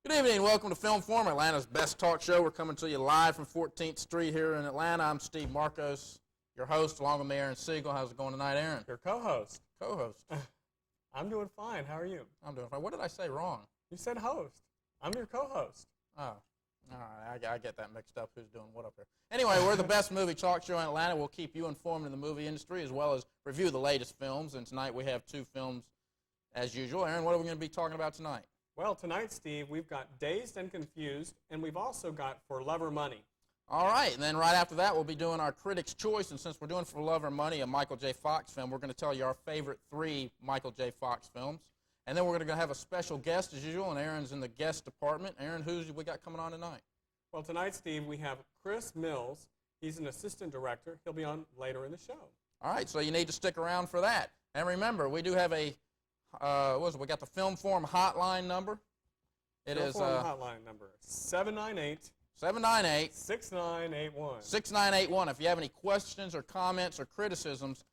Good evening. Welcome to Film Forum, Atlanta's best talk show. We're coming to you live from 14th Street here in Atlanta. I'm Steve Markos, your host, along with me, Aaron Siegel. How's it going tonight, Aaron? Your co-host. Co-host. I'm doing fine. How are you? I'm doing fine. What did I say wrong? You said host. I'm your co-host. Oh, all right. I get that mixed up. Who's doing what up here? Anyway, we're the best movie talk show in Atlanta. We'll keep you informed in the movie industry as well as review the latest films. And tonight we have two films as usual. Aaron, what are we going to be talking about tonight? Well, tonight, Steve, we've got Dazed and Confused, and we've also got For Love or Money. All right, and then right after that, we'll be doing our Critics' Choice, and since we're doing For Love or Money, a Michael J. Fox film, we're going to tell you our favorite 3 Michael J. Fox films. And then we're going to have a special guest, as usual, and Aaron's in the guest department. Aaron, who's we got coming on tonight? Well, tonight, Steve, we have Chris Mills. He's an assistant director. He'll be on later in the show. All right, so you need to stick around for that. And remember, we do have a, we got the Film Forum hotline number. It is hotline number 798 6981. 6981. If you have any questions or comments or criticisms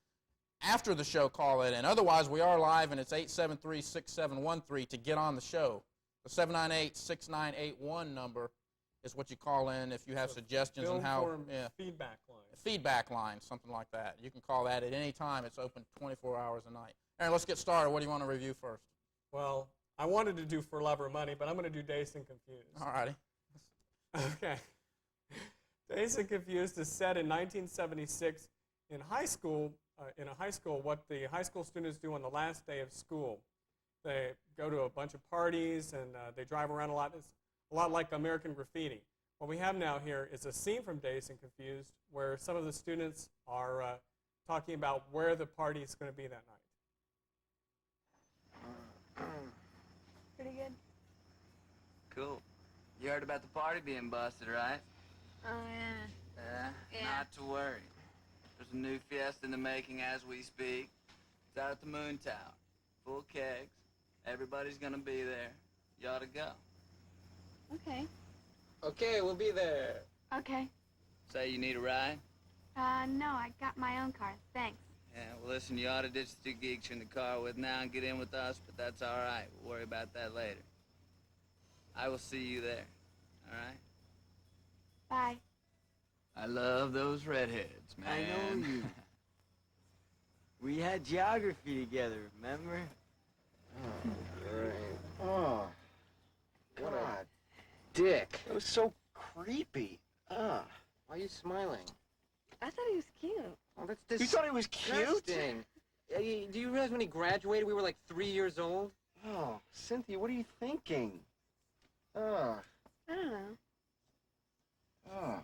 after the show, call it in. Otherwise, we are live, and it's 873-6713 to get on the show. The 798-6981 number is what you call in if you have suggestions on how. Feedback line. Feedback line, something like that. You can call that at any time. It's open 24 hours a night. Aaron, let's get started. What do you want to review first? Well, I wanted to do For Love or Money, but I'm going to do Dazed and Confused. All righty. Okay. Dazed and Confused is set in 1976 in high school. What the high school students do on the last day of school. They go to a bunch of parties and they drive around a lot. It's a lot like American Graffiti. What we have now here is a scene from Dazed and Confused where some of the students are talking about where the party is going to be that night. Pretty good. Cool. You heard about the party being busted, right? Oh, yeah. Yeah? Yeah. Not to worry. There's a new fiesta in the making as we speak. It's out at the Moon Tower. Full kegs. Everybody's gonna be there. You ought to go. Okay. Okay, we'll be there. Okay. Say you need a ride? No, I got my own car. Thanks. Yeah, well listen, you ought to ditch the 2 geeks you're in the car with now and get in with us, but that's all right. We'll worry about that later. I will see you there. All right? Bye. I love those redheads, man. I know you. We had geography together, remember? Oh, great. Oh, what a dick. It was so creepy. Why are you smiling? I thought he was cute. Oh, that's You thought he was cute? disgusting. Do you realize when he graduated, we were like 3 years old? Oh, Cynthia, what are you thinking? Oh, I don't know. Oh.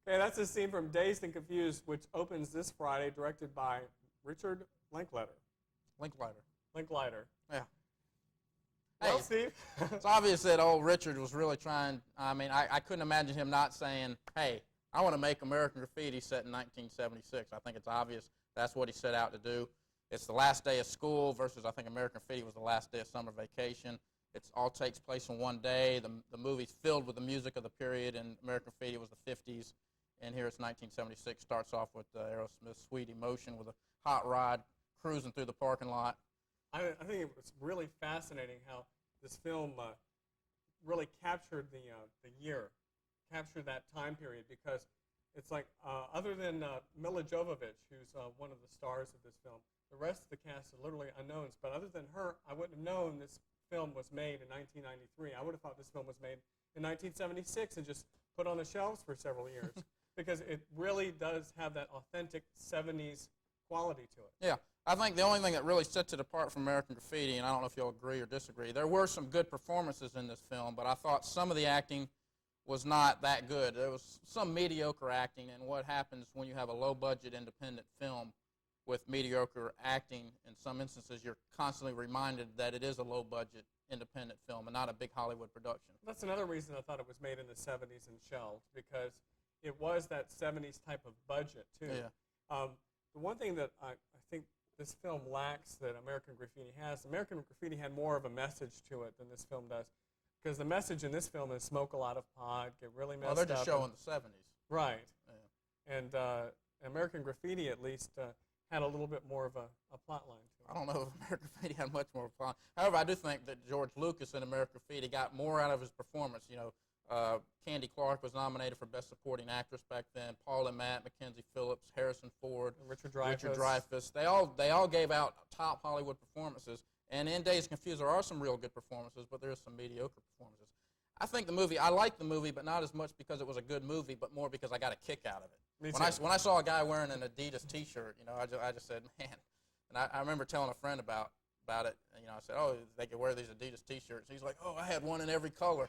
Okay, that's a scene from Dazed and Confused, which opens this Friday, directed by Richard Linklater. Linklater. Yeah. Well, Hey, Steve. it's obvious that old Richard was really trying. I mean, I couldn't imagine him not saying, hey, I want to make American Graffiti set in 1976. I think it's obvious that's what he set out to do. It's the last day of school versus I think American Graffiti was the last day of summer vacation. It all takes place in one day. The movie's filled with the music of the period, and American Graffiti was the 50s. And here it's 1976. Starts off with Aerosmith's Sweet Emotion with a hot rod cruising through the parking lot. I think it was really fascinating how this film really captured the year, captured that time period, because it's like, other than Mila Jovovich, who's one of the stars of this film, the rest of the cast are literally unknowns. But other than her, I wouldn't have known this film was made in 1993. I would have thought this film was made in 1976 and just put on the shelves for several years because it really does have that authentic 70s quality to it. Yeah, I think the only thing that really sets it apart from American Graffiti, and I don't know if you'll agree or disagree, there were some good performances in this film, but I thought some of the acting was not that good. There was some mediocre acting, and what happens when you have a low-budget independent film with mediocre acting, in some instances you're constantly reminded that it is a low-budget independent film and not a big Hollywood production. That's another reason I thought it was made in the 70s and shelved, because it was that 70s type of budget, too. Yeah. The one thing that I think this film lacks that American Graffiti has, American Graffiti had more of a message to it than this film does, because the message in this film is smoke a lot of pot, get really messed up. Well, they're just showing the 70s. Right. Yeah. And American Graffiti, at least, had a little bit more of a plot line to it. I don't know if American Graffiti had much more fun. However, I do think that George Lucas in American Graffiti got more out of his performance. You know, Candy Clark was nominated for Best Supporting Actress back then. Paul and Matt, Mackenzie Phillips, Harrison Ford, Richard Dreyfuss. Richard Dreyfuss. They all gave out top Hollywood performances. And in Dazed and Confused, there are some real good performances, but there are some mediocre performances. I think I liked the movie, but not as much because it was a good movie, but more because I got a kick out of it. Me When too. I saw a guy wearing an Adidas T-shirt, you know, I just said, man. And I remember telling a friend about it. And, you know, I said, oh, they could wear these Adidas T-shirts. He's like, oh, I had one in every color.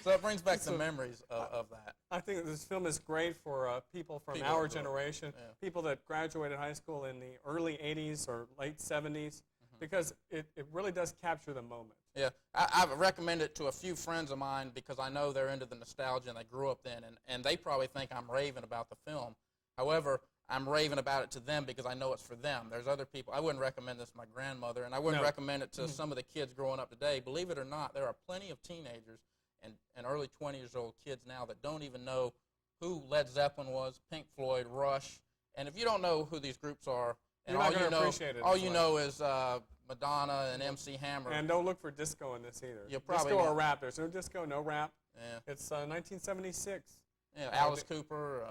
So it brings back some memories of that. I think this film is great for people from People our that grew up. generation, Yeah. people that graduated high school in the early 80s or late 70s, because it really does capture the moment. Yeah, I've recommended it to a few friends of mine because I know they're into the nostalgia and they grew up then, and they probably think I'm raving about the film. However, I'm raving about it to them because I know it's for them. There's other people. I wouldn't recommend this to my grandmother, and I wouldn't No. recommend it to some of the kids growing up today. Believe it or not, there are plenty of teenagers and early 20-year-old kids now that don't even know who Led Zeppelin was, Pink Floyd, Rush. And if you don't know who these groups are, and You're not all gonna you know, appreciate it all as you well. know is Madonna and MC Hammer. And don't look for disco in this either. You probably disco or won't. rap. There's no disco, no rap. Yeah. It's 1976. Yeah, Alice Cooper,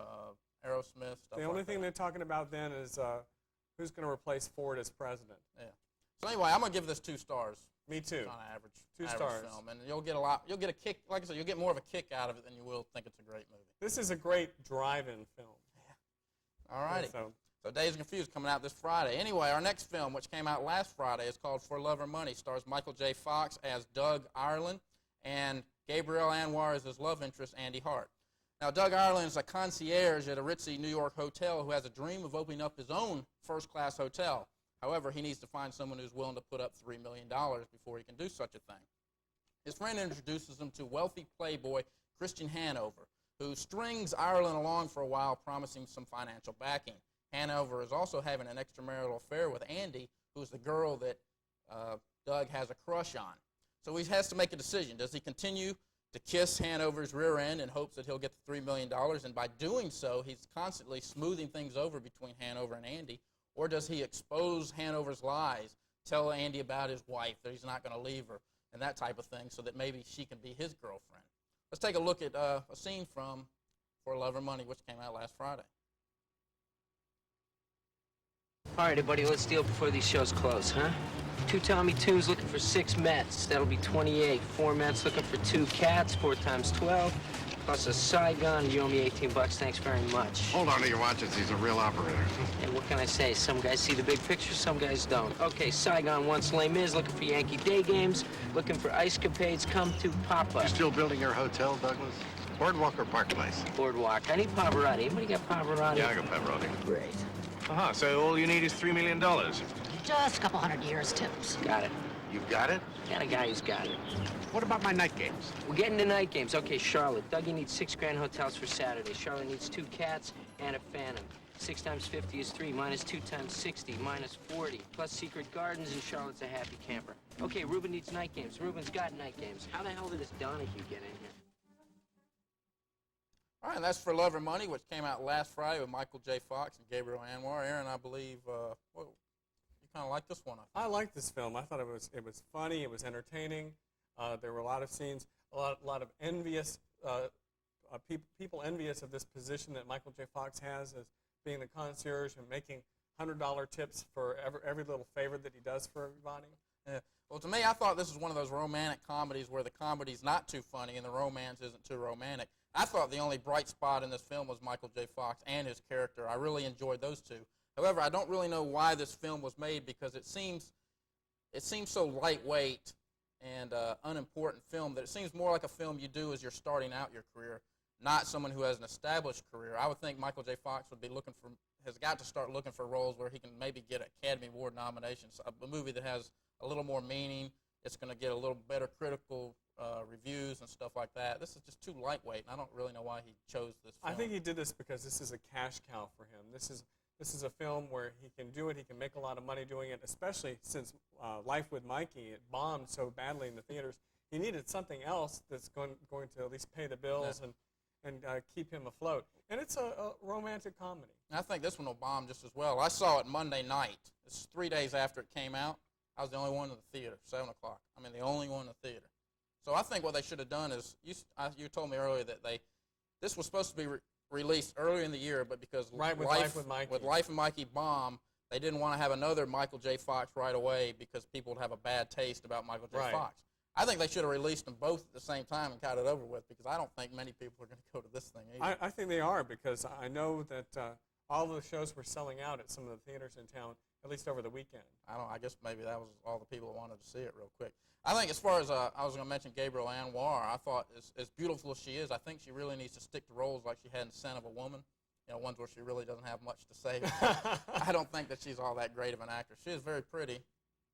Aerosmith, stuff The only like thing that. they're talking about then is who's going to replace Ford as president. Yeah. So anyway, I'm gonna give this 2 stars Me too. on average. 2 average stars. film, and you'll get a kick. Like I said, you'll get more of a kick out of it than you will think it's a great movie. This is a great drive-in film. All righty. So, So Dazed and Confused coming out this Friday. Anyway, our next film, which came out last Friday, is called For Love or Money. Stars Michael J. Fox as Doug Ireland and Gabrielle Anwar as his love interest, Andy Hart. Now, Doug Ireland is a concierge at a ritzy New York hotel who has a dream of opening up his own first-class hotel. However, he needs to find someone who's willing to put up $3 million before he can do such a thing. His friend introduces him to wealthy playboy Christian Hanover, who strings Ireland along for a while, promising some financial backing. Hanover is also having an extramarital affair with Andy, who's the girl that Doug has a crush on. So he has to make a decision. Does he continue to kiss Hanover's rear end in hopes that he'll get the $3 million? And by doing so, he's constantly smoothing things over between Hanover and Andy. Or does he expose Hanover's lies, tell Andy about his wife, that he's not going to leave her, and that type of thing, so that maybe she can be his girlfriend? Let's take a look at a scene from For Love or Money, which came out last Friday. All right, everybody, let's deal before these shows close, huh? 2 Tommy Toons looking for 6 Mets. That'll be 28. 4 Mets looking for 2 Cats. 4 times 12. Plus a Saigon. You owe me 18 bucks. Thanks very much. Hold on to your watches. He's a real operator. Hey, what can I say? Some guys see the big picture, some guys don't. Okay, Saigon wants Les Mis, looking for Yankee day games, looking for ice capades. Come to Papa. You still building your hotel, Douglas? Boardwalk or Park Place? Boardwalk. I need Pavarotti. Anybody got Pavarotti? Yeah, I got pepperoni. Great. Uh-huh, so all you need is $3 million. Just a couple hundred years, tips. Got it. You've got it? Got a guy who's got it. What about my night games? We're getting to night games. Okay, Charlotte. Dougie needs 6 grand hotels for Saturday. Charlotte needs 2 Cats and a Phantom. 6 times 50 is 3, minus 2 times 60, minus 40. Plus Secret Gardens, and Charlotte's a happy camper. Okay, Ruben needs night games. Ruben's got night games. How the hell did this Donahue get in here? All right, that's For Love or Money, which came out last Friday with Michael J. Fox and Gabriel Anwar. Aaron, I believe, well, you kind of like this one. I liked this film. I thought it was funny. It was entertaining. There were a lot of scenes, a lot of envious people envious of this position that Michael J. Fox has as being the concierge and making $100 tips for every little favor that he does for everybody. Yeah. Well, to me, I thought this was one of those romantic comedies where the comedy's not too funny and the romance isn't too romantic. I thought the only bright spot in this film was Michael J. Fox and his character. I really enjoyed those two. However, I don't really know why this film was made because it seems so lightweight and unimportant film that it seems more like a film you do as you're starting out your career, not someone who has an established career. I would think Michael J. Fox has got to start looking for roles where he can maybe get Academy Award nominations. A movie that has a little more meaning, it's going to get a little better critical reviews and stuff like that. This is just too lightweight, and I don't really know why he chose this film. I think he did this because this is a cash cow for him. This is a film where he can do it. He can make a lot of money doing it, especially since Life with Mikey, it bombed so badly in the theaters. He needed something else that's going to at least pay the bills and keep him afloat. And it's a romantic comedy. And I think this one will bomb just as well. I saw it Monday night. It's 3 days after it came out. I was the only one in the theater, 7 o'clock. I mean, the only one in the theater. So I think what they should have done is, you told me earlier that this was supposed to be released earlier in the year, but because Life with Mikey bombed, they didn't want to have another Michael J. Fox right away because people would have a bad taste about Michael J. Fox. I think they should have released them both at the same time and got it over with, because I don't think many people are going to go to this thing either. I think they are, because I know that all the shows were selling out at some of the theaters in town, at least over the weekend. I guess maybe that was all the people that wanted to see it real quick. I think as far as I was going to mention Gabrielle Anwar, I thought as beautiful as she is, I think she really needs to stick to roles like she had in Scent of a Woman, ones where she really doesn't have much to say. I don't think that she's all that great of an actress. She is very pretty,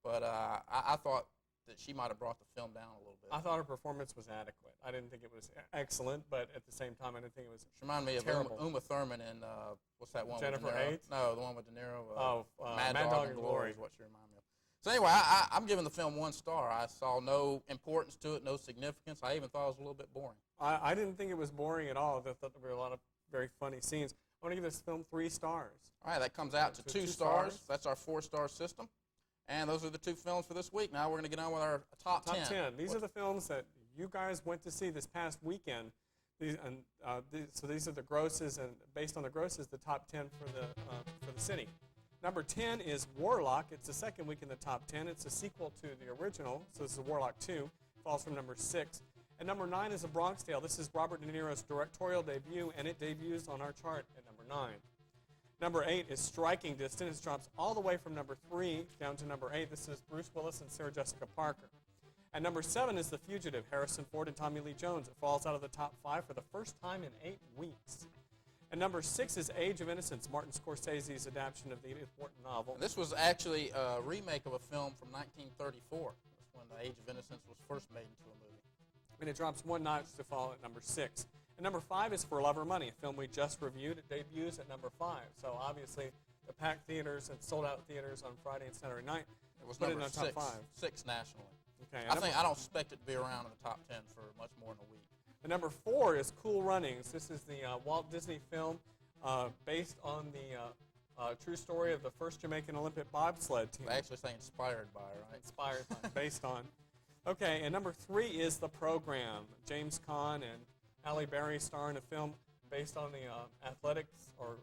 but I thought that she might have brought the film down a little bit. I thought her performance was adequate. I didn't think it was excellent, but at the same time, I didn't think it was She reminded me terrible. of Uma Thurman in, what's that one Jennifer with De Niro? Eight? No, the one with De Niro. Mad Dog and Glory is what she reminded me of. So anyway, I'm giving the film 1 star. I saw no importance to it, no significance. I even thought it was a little bit boring. I didn't think it was boring at all. I thought there were a lot of very funny scenes. I want to give this film 3 stars. All right, that comes out to 2 stars. That's our 4-star system. And those are the 2 films for this week. Now we're going to get on with our top 10. Top 10. These are the films that you guys went to see this past weekend. So these are the grosses, and based on the grosses, the top 10 for the city. Number 10 is Warlock. It's the second week in the top 10. It's a sequel to the original, so this is Warlock 2. Falls from number 6. And number 9 is A Bronx Tale. This is Robert De Niro's directorial debut, and it debuts on our chart at number 9. Number 8 is Striking Distance. It drops all the way from number 3 down to number 8. This is Bruce Willis and Sarah Jessica Parker. And number 7 is The Fugitive, Harrison Ford and Tommy Lee Jones. It falls out of the top 5 for the first time in 8 weeks. And number 6 is Age of Innocence, Martin Scorsese's adaptation of the Edith Wharton novel. And this was actually a remake of a film from 1934. That's when The Age of Innocence was first made into a movie. And it drops 1 notch to fall at number 6. And number 5 is For Love or Money, a film we just reviewed. It debuts at number 5. So obviously, the packed theaters and sold-out theaters on Friday and Saturday night It was put it in number our top 5. 6 nationally. Okay. I don't expect it to be around in the top 10 for much more than a week. And number 4 is Cool Runnings. This is the Walt Disney film based on the true story of the first Jamaican Olympic bobsled team. They actually say inspired by, right? Inspired by, based on. Okay, and number 3 is The Program. James Caan and Halle Berry star in a film based on the athletics or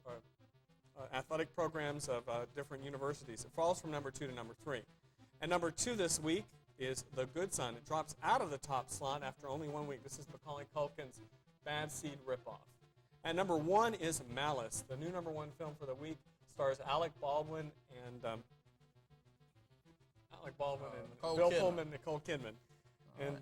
athletic programs of different universities. It falls from number 2 to number 3. And number 2 this week is The Good Son. It drops out of the top slot after only 1 week. This is Macaulay Culkin's Bad Seed ripoff. And number 1 is Malice. The new number 1 film for the week stars Alec Baldwin and Bill Pullman and Nicole Kidman. And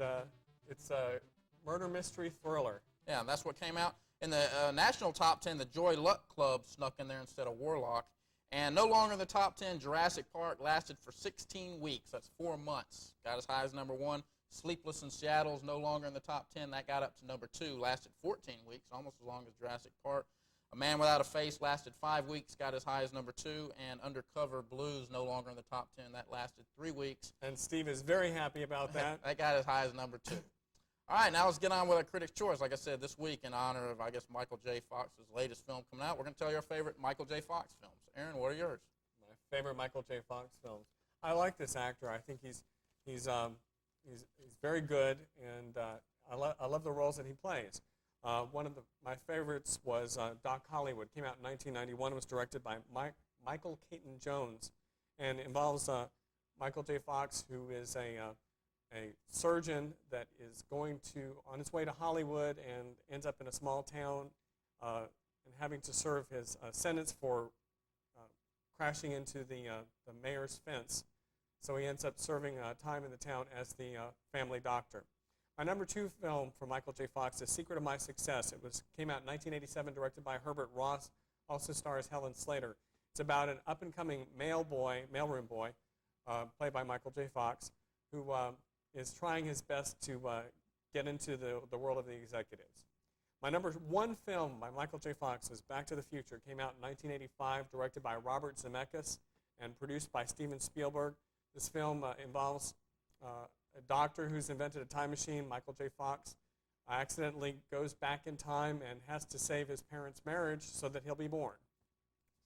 it's a murder mystery thriller. Yeah, and that's what came out. In the national top 10, the Joy Luck Club snuck in there instead of Warlock. And no longer in the top 10, Jurassic Park lasted for 16 weeks. That's 4 months. Got as high as number 1. Sleepless in Seattle is no longer in the top 10. That got up to number 2, lasted 14 weeks, almost as long as Jurassic Park. A Man Without a Face lasted 5 weeks, got as high as number 2. And Undercover Blues no longer in the top 10. That lasted 3 weeks. And Steve is very happy about that. That got as high as number 2. All right, now let's get on with our Critics' Choice. Like I said, this week, in honor of, I guess, Michael J. Fox's latest film coming out, we're going to tell you our favorite Michael J. Fox films. Aaron, what are yours? My favorite Michael J. Fox films. I like this actor. I think he's very good, and I love the roles that he plays. One of my favorites was Doc Hollywood. Came out in 1991. Was directed by Michael Caton Jones, and involves Michael J. Fox, who is a surgeon that is going on his way to Hollywood and ends up in a small town and having to serve his sentence for crashing into the mayor's fence. So he ends up serving time in the town as the family doctor. My number 2 film for Michael J. Fox is Secret of My Success. It came out in 1987, directed by Herbert Ross, also stars Helen Slater. It's about an up-and-coming mailroom boy, played by Michael J. Fox, who is trying his best to get into the world of the executives. My number 1 film by Michael J. Fox is Back to the Future. It came out in 1985, directed by Robert Zemeckis and produced by Steven Spielberg. This film involves a doctor who's invented a time machine, Michael J. Fox, accidentally goes back in time and has to save his parents' marriage so that he'll be born.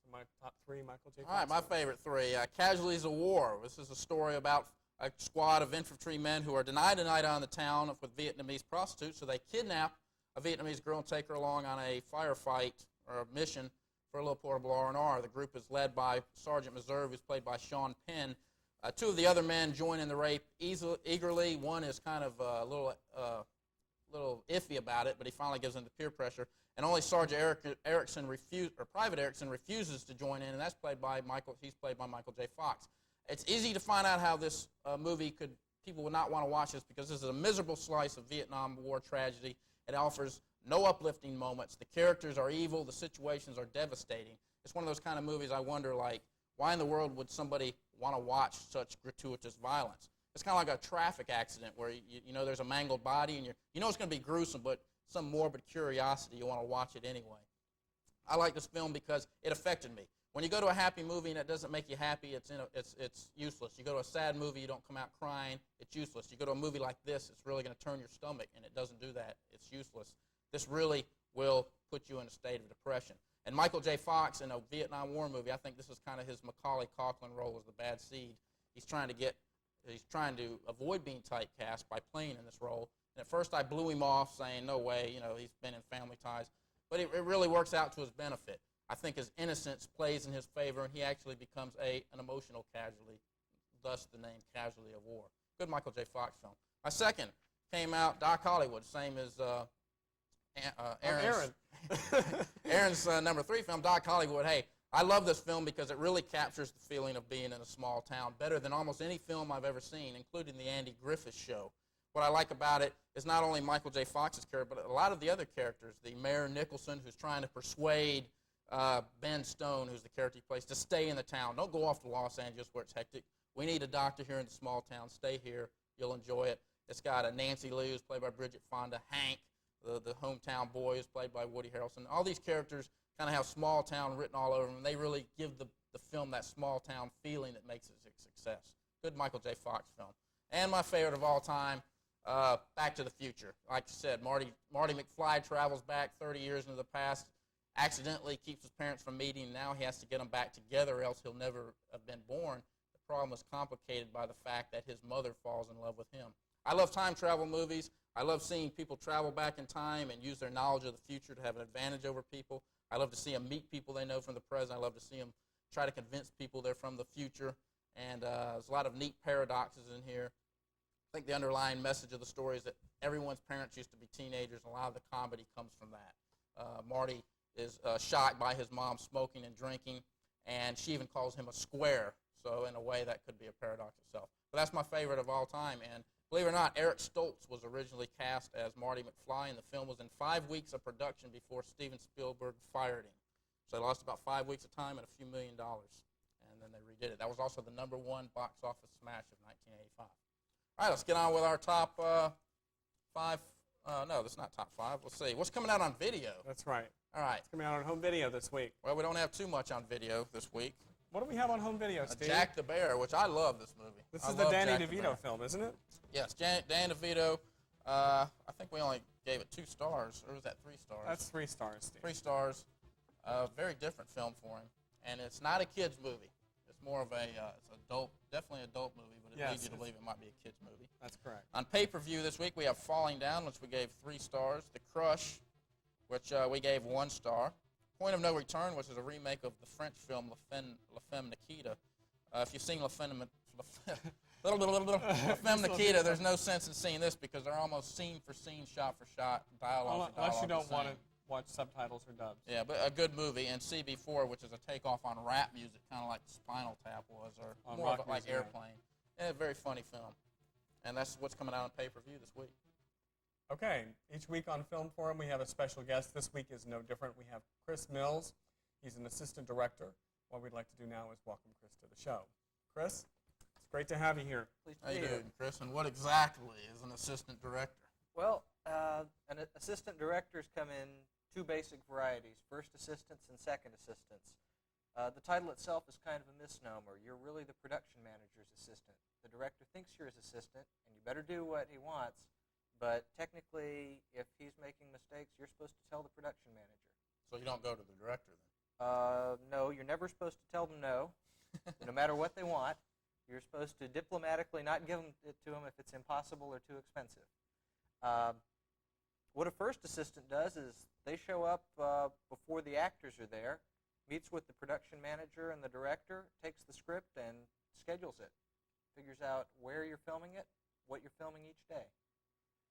So my top 3 Michael J. Fox. All right, my favorite 3, Casualties of War. This is a story about a squad of infantrymen who are denied a night out in the town with Vietnamese prostitutes, so they kidnap a Vietnamese girl and take her along on a firefight or a mission for a little portable R&R. The group is led by Sergeant Meserve, who's played by Sean Penn. 2 of the other men join in the rape eagerly. One is kind of a little iffy about it, but he finally gives in to peer pressure. And only Sergeant Private Erickson refuses to join in, and that's played by He's played by Michael J. Fox. It's easy to find out how this movie people would not want to watch this, because this is a miserable slice of Vietnam War tragedy. It offers no uplifting moments. The characters are evil. The situations are devastating. It's one of those kind of movies I wonder, like, why in the world would somebody want to watch such gratuitous violence? It's kind of like a traffic accident where you know there's a mangled body and you know it's going to be gruesome, but some morbid curiosity, you want to watch it anyway. I like this film because it affected me. When you go to a happy movie and it doesn't make you happy, it's useless. You go to a sad movie, you don't come out crying, it's useless. You go to a movie like this, it's really going to turn your stomach, and it doesn't do that. It's useless. This really will put you in a state of depression. And Michael J. Fox in a Vietnam War movie, I think this is kind of his Macaulay Culkin role as the bad seed. He's trying to avoid being typecast by playing in this role. And at first I blew him off, saying, no way, he's been in Family Ties. But it really works out to his benefit. I think his innocence plays in his favor, and he actually becomes an emotional casualty, thus the name Casualty of War. Good Michael J. Fox film. My second came out, Doc Hollywood, same as Aaron's, Aaron's number 3 film, Doc Hollywood. Hey, I love this film because it really captures the feeling of being in a small town better than almost any film I've ever seen, including the Andy Griffith Show. What I like about it is not only Michael J. Fox's character, but a lot of the other characters. The Mayor Nicholson, who's trying to persuade Ben Stone, who's the character he plays, to stay in the town. Don't go off to Los Angeles where it's hectic. We need a doctor here in the small town. Stay here. You'll enjoy it. It's got a Nancy Lee, who's played by Bridget Fonda. Hank, the hometown boy, who's played by Woody Harrelson. All these characters kind of have small town written all over them, and they really give the film that small town feeling that makes it a success. Good Michael J. Fox film. And my favorite of all time, Back to the Future. Like I said, Marty McFly travels back 30 years into the past, accidentally keeps his parents from meeting, and now he has to get them back together or else he'll never have been born. The problem is complicated by the fact that his mother falls in love with him. I love time travel movies. I love seeing people travel back in time and use their knowledge of the future to have an advantage over people. I love to see them meet people they know from the present. I love to see them try to convince people they're from the future. And there's a lot of neat paradoxes in here. I think the underlying message of the story is that everyone's parents used to be teenagers, and a lot of the comedy comes from that. Marty is shocked by his mom smoking and drinking, and she even calls him a square. So in a way, that could be a paradox itself. But that's my favorite of all time. And believe it or not, Eric Stoltz was originally cast as Marty McFly, and the film was in 5 weeks of production before Steven Spielberg fired him. So they lost about 5 weeks of time and a few $1 million, and then they redid it. That was also the #1 box office smash of 1985. All right, let's get on with our top 5. No, that's not top 5. Let's see. What's coming out on video? That's right. All right. It's coming out on home video this week. Well, we don't have too much on video this week. What do we have on home video, Steve? Jack the Bear, which I love this movie. This is the Danny DeVito film, isn't it? Yes, Dan DeVito. I think we only gave it 2 stars, or was that 3 stars? That's 3 stars, Steve. 3 stars. Very different film for him, and it's not a kids movie. It's more of it's adult, definitely adult movie, but it leads you to believe it might be a kids movie. That's correct. On pay-per-view this week, we have Falling Down, which we gave 3 stars. The Crush, which we gave 1 star. Point of No Return, which is a remake of the French film La Femme Nikita. If you've seen La Femme Nikita, there's no sense in seeing this because they're almost scene for scene, shot for shot, dialogue for dialogue. Unless you don't want to watch subtitles or dubs. Yeah, but a good movie. And CB4, which is a takeoff on rap music, kind of like Spinal Tap was, or on more of rock it like music, Airplane. Yeah, very funny film. And that's what's coming out on pay-per-view this week. Okay, each week on Film Forum we have a special guest. This week is no different. We have Chris Mills. He's an assistant director. What we'd like to do now is welcome Chris to the show. Chris, it's great to have you here. How you doing, Chris? And what exactly is an assistant director? Well, assistant directors come in 2 basic varieties, first assistants and second assistants. The title itself is kind of a misnomer. You're really the production manager's assistant. The director thinks you're his assistant, and you better do what he wants, But technically, if he's making mistakes, you're supposed to tell the production manager. So you don't go to the director then? No, you're never supposed to tell them no, no matter what they want. You're supposed to diplomatically not give it to them if it's impossible or too expensive. What a first assistant does is they show up before the actors are there, meets with the production manager and the director, takes the script and schedules it, figures out where you're filming it, what you're filming each day.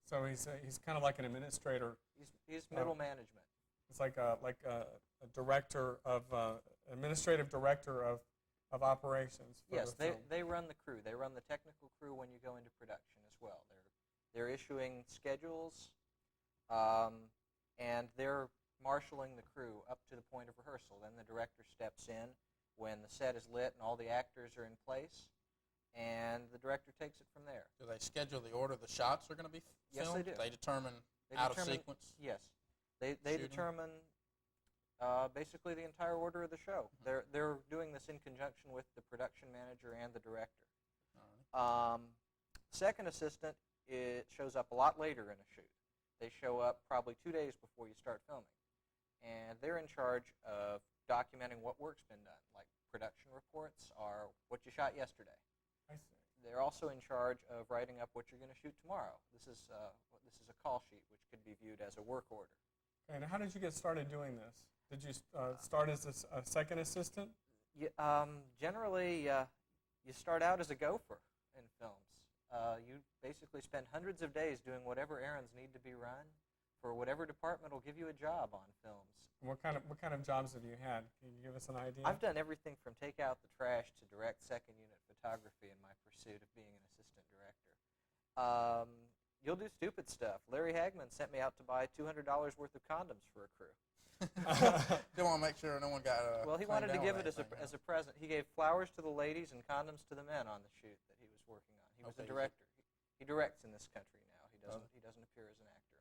So he's kind of like an administrator. He's middle management. It's like a director of administrative director of operations. For Yes, the film. they run the crew. They run the technical crew when you go into production as well. They're issuing schedules, and they're marshaling the crew up to the point of rehearsal. Then the director steps in when the set is lit and all the actors are in place, and the director takes it from there. Do they schedule the order the shots are going to be filmed? Yes, they do. They determine out of sequence? Yes. They determine basically the entire order of the show. Mm-hmm. They're doing this in conjunction with the production manager and the director. All right. Second assistant, it shows up a lot later in a shoot. They show up probably 2 days before you start filming. And they're in charge of documenting what work's been done, like production reports are what you shot yesterday. I see. They're also in charge of writing up what you're going to shoot tomorrow. This is a call sheet, which could be viewed as a work order. And how did you get started doing this? Did you start as a second assistant? Generally, you start out as a gopher in films. You basically spend hundreds of days doing whatever errands need to be run for whatever department will give you a job on films. And what kind of jobs have you had? Can you give us an idea? I've done everything from take out the trash to direct second unit photography in my pursuit of being an assistant director. You'll do stupid stuff. Larry Hagman sent me out to buy $200 worth of condoms for a crew. Didn't want to make sure no one got well, he wanted to give it as a present. He gave flowers to the ladies and condoms to the men on the shoot that he was working on. He was a director. He directs in this country now. He doesn't appear as an actor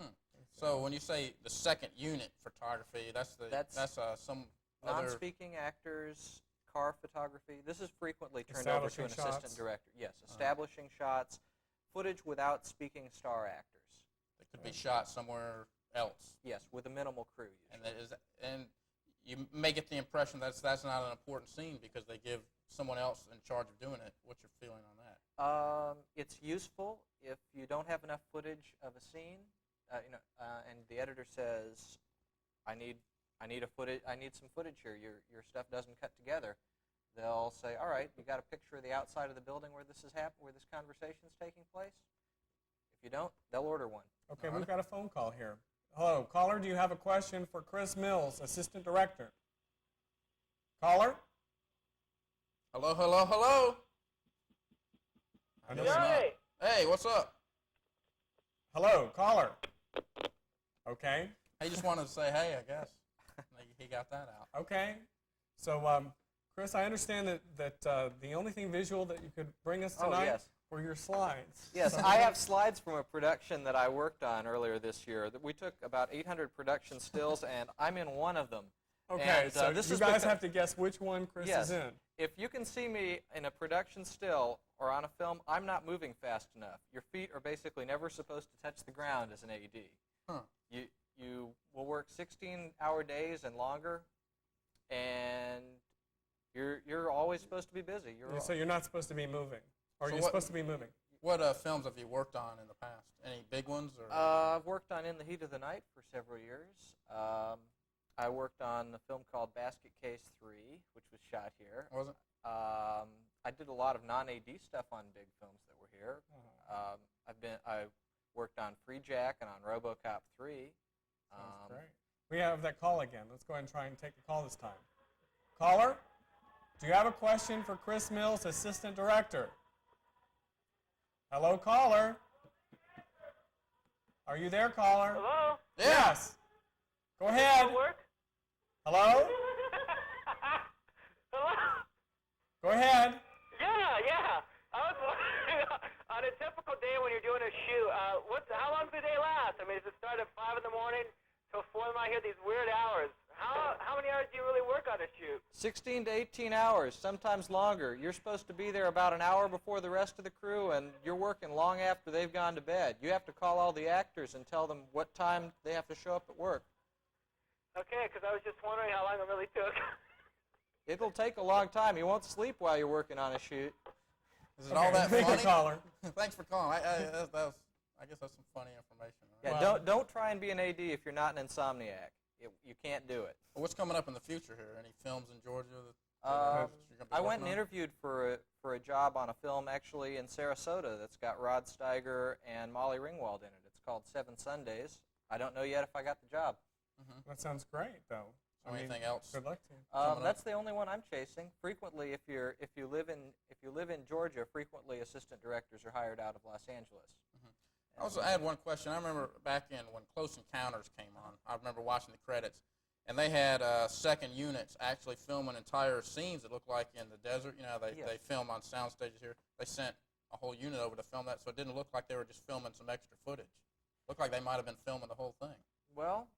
anymore. So when you say the second unit photography, that's some non-speaking actors, car photography. This is frequently turned over to an assistant director. Yes, establishing shots, footage without speaking star actors. That could be shot somewhere else. Yes, with a minimal crew usually. And you may get the impression that's not an important scene because they give someone else in charge of doing it. What's your feeling on that? It's useful if you don't have enough footage of a scene, and the editor says, I need some footage here. Your stuff doesn't cut together. They'll say, all right, you got a picture of the outside of the building where this is where this conversation is taking place? If you don't, they'll order one. Okay, we've got a phone call here. Hello, caller, do you have a question for Chris Mills, assistant director? Caller? Hello, hello, hello. Hey. Hey, what's up? Hello, caller. Okay. He just wanted to say hey, I guess. He got that out. Okay. So, Chris, I understand that the only thing visual that you could bring us tonight were your slides. Yes, I have slides from a production that I worked on earlier this year. We took about 800 production stills, and I'm in one of them. Okay, and, so this you is guys have to guess which one Chris is in. If you can see me in a production still or on a film, I'm not moving fast enough. Your feet are basically never supposed to touch the ground as an AD. Huh. You will work 16-hour days and longer, and you're always supposed to be busy. So you're not supposed to be moving, or So you're supposed to be moving. What films have you worked on in the past? Any big ones? Or? I've worked on In the Heat of the Night for several years. I worked on a film called Basket Case 3, which was shot here. Was it? I did a lot of non-AD stuff on big films that were here. I worked on Free Jack and on RoboCop 3. Sounds great. We have that call again. Let's go ahead and try and take the call this time. Caller, do you have a question for Chris Mills, assistant director? Hello, caller. Are you there, caller? Hello? Yes. Go ahead. Work? Hello? Hello? Go ahead. Yeah. I was wondering, on a typical day when you're doing a shoot, how long does the day last? I mean, does it start at 5 in the morning till 4 in the night? I hear these weird hours. How many hours do you really work on a shoot? 16 to 18 hours, sometimes longer. You're supposed to be there about an hour before the rest of the crew, and you're working long after they've gone to bed. You have to call all the actors and tell them what time they have to show up at work. Okay, because I was just wondering how long it really took. It'll take a long time. You won't sleep while you're working on a shoot. Is it all that Thank you, funny? caller. Thanks for calling. I guess that's some funny information. Right? Yeah, Well- don't try and be an AD if you're not an insomniac. You can't do it. Well, what's coming up in the future here? Any films in Georgia that Um, you're gonna be I went working and on? interviewed for a job on a film actually in Sarasota that's got Rod Steiger and Molly Ringwald in it. It's called 7 Sundays. I don't know yet if I got the job. That sounds great, though. So anything else? Good luck to you. Coming up? That's the only one I'm chasing. Frequently, if you live in Georgia, frequently assistant directors are hired out of Los Angeles. I had one question. I remember back in when Close Encounters came on, I remember watching the credits, and they had second units actually filming entire scenes that looked like in the desert. You know, they film on sound stages here. They sent a whole unit over to film that, so it didn't look like they were just filming some extra footage. Looked like they might have been filming the whole thing. Well,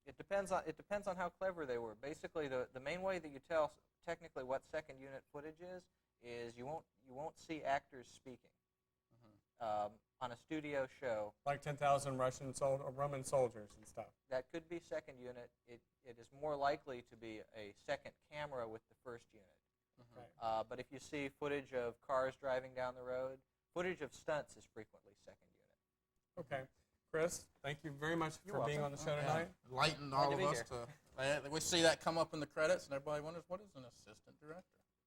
it depends on how clever they were. Basically, the main way that you tell technically what second unit footage is you won't see actors speaking. On a studio show, Like 10,000 Roman soldiers and stuff. that could be second unit. It is more likely to be a second camera with the first unit. Okay. But if you see footage of cars driving down the road, footage of stunts is frequently second unit. Okay. Chris, thank you very much You're for being welcome. on the show tonight. Enlightened Glad all to of be us here. we see that come up in the credits, and everybody wonders, what is an assistant director?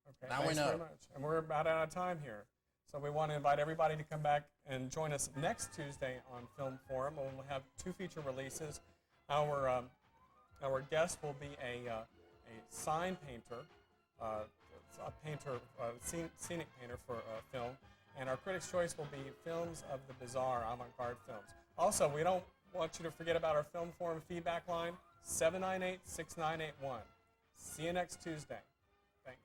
Okay, Now we thanks very know. much. And we're about out of time here. So we want to invite everybody to come back and join us next Tuesday on Film Forum. We'll have 2 feature releases. Our guest will be a sign painter, scenic painter for film. And our Critics' Choice will be films of the bizarre, avant-garde films. Also, we don't want you to forget about our Film Forum feedback line, 798-6981. See you next Tuesday. Thanks.